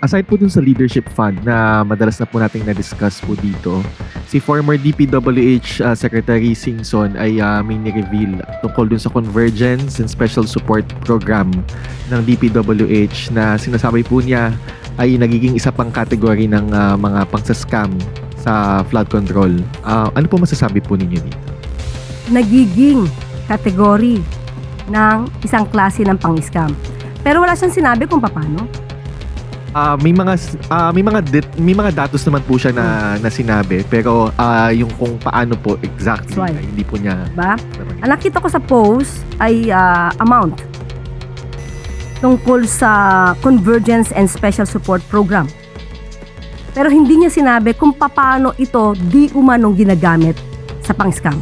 aside po dun sa leadership fund na madalas na po nating na-discuss po dito, si former DPWH Secretary Singson ay may ni-reveal tungkol dun sa Convergence and Special Support Program ng DPWH na sinasabi po niya ay nagiging isa pang category ng mga pang-scam sa flood control. Ano po masasabi po ninyo dito? Nagiging kategory ng isang klase ng pang-scam. Pero wala siyang sinabi kung paano. May mga datos naman po siya na sinabi, pero yung kung paano po exactly hindi po niya. Diba? Ang nakita ko sa post ay amount tungkol sa Convergence and Special Support Program. Pero hindi niya sinabi kung paano ito di umanong ginagamit sa pang-scam.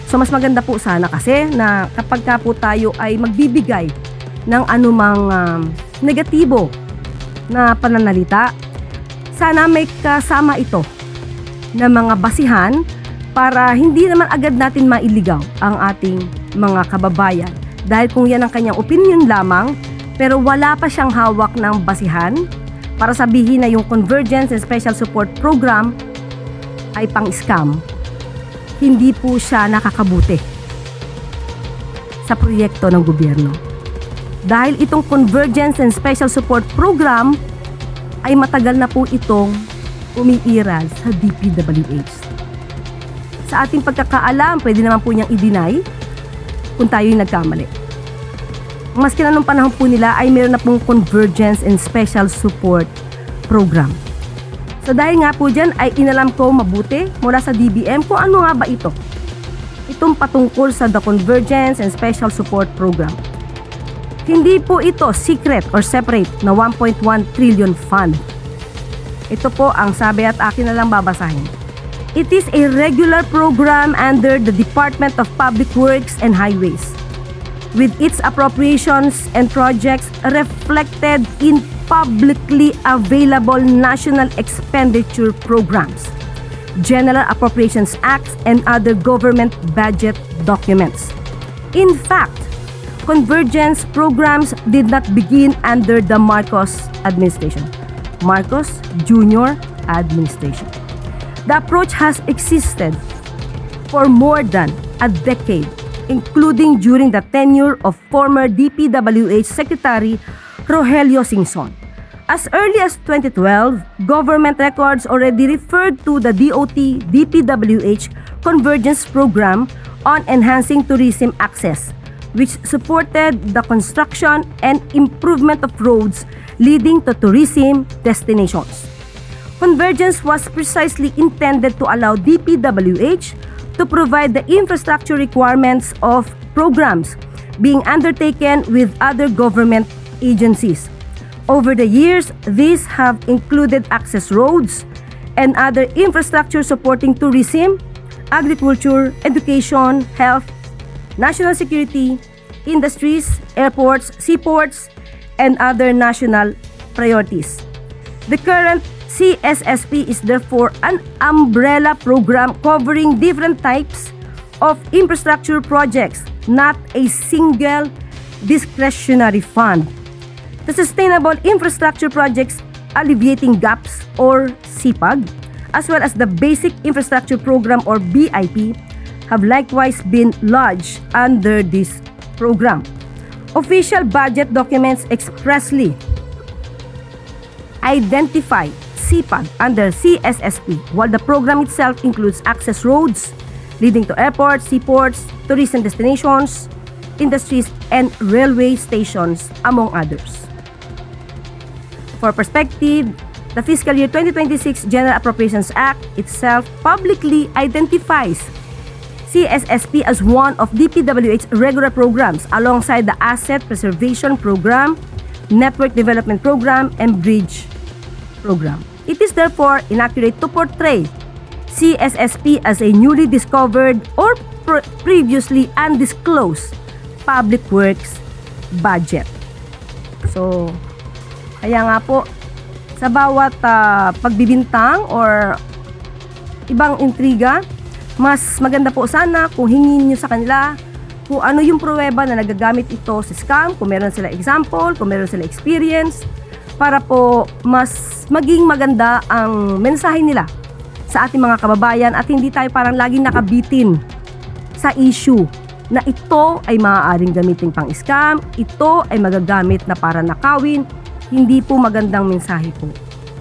So mas maganda po sana kasi na kapag ka po tayo ay magbibigay ng anumang negatibo na pananalita, sana may kasama ito na mga basihan para hindi naman agad natin mailigaw ang ating mga kababayan. Dahil kung yan ang kanyang opinion lamang, pero wala pa siyang hawak ng basihan para sabihin na yung Convergence and Special Support Program ay pang-scam, hindi po siya nakakabuti sa proyekto ng gobyerno. Dahil itong Convergence and Special Support Program ay matagal na po itong umiiral sa DPWH. Sa ating pagkakaalam, pwede naman po niyang i-deny kung tayo yung nagkamali. Maski na nung panahon po nila ay meron na pong Convergence and Special Support Program. So dahil nga po dyan ay inalam ko mabuti mula sa DBM kung ano nga ba ito. Itong patungkol sa the Convergence and Special Support Program. Hindi po ito secret or separate na 1.1 trillion fund. Ito po ang sabi at akin na lang babasahin. It is a regular program under the Department of Public Works and Highways, with its appropriations and projects reflected in publicly available national expenditure programs, General Appropriations Acts, and other government budget documents. In fact, convergence programs did not begin under the Marcos administration, Marcos Jr. administration. The approach has existed for more than a decade, including during the tenure of former DPWH Secretary Rogelio Singson. As early as 2012, government records already referred to the DOT DPWH Convergence Program on enhancing tourism access, which supported the construction and improvement of roads leading to tourism destinations. Convergence was precisely intended to allow DPWH to provide the infrastructure requirements of programs being undertaken with other government agencies. Over the years, these have included access roads and other infrastructure supporting tourism, agriculture, education, health, national security, industries, airports, seaports, and other national priorities. The current CSSP is therefore an umbrella program covering different types of infrastructure projects, not a single discretionary fund. The Sustainable Infrastructure Projects Alleviating Gaps or SIPAG, as well as the Basic Infrastructure Program or BIP, have likewise been lodged under this program. Official budget documents expressly identify SIPAG under CSSP, while the program itself includes access roads leading to airports, seaports, tourism destinations, industries, and railway stations, among others. For perspective, the fiscal year 2026 General Appropriations Act itself publicly identifies CSSP as one of DPWH's regular programs alongside the Asset Preservation Program, Network Development Program, and Bridge Program. It is therefore inaccurate to portray CSSP as a newly discovered or previously undisclosed public works budget. So, kaya nga po, sa bawat pagbibintang or ibang intriga, mas maganda po sana kung hingin nyo sa kanila kung ano yung pruweba na nagagamit ito sa scam, kung meron sila example, kung meron sila experience, para po mas maging maganda ang mensahe nila sa ating mga kababayan at hindi tayo parang laging nakabitin sa issue na ito ay maaaring gamitin pang scam, ito ay magagamit na para nakawin. Hindi po magandang mensahe po.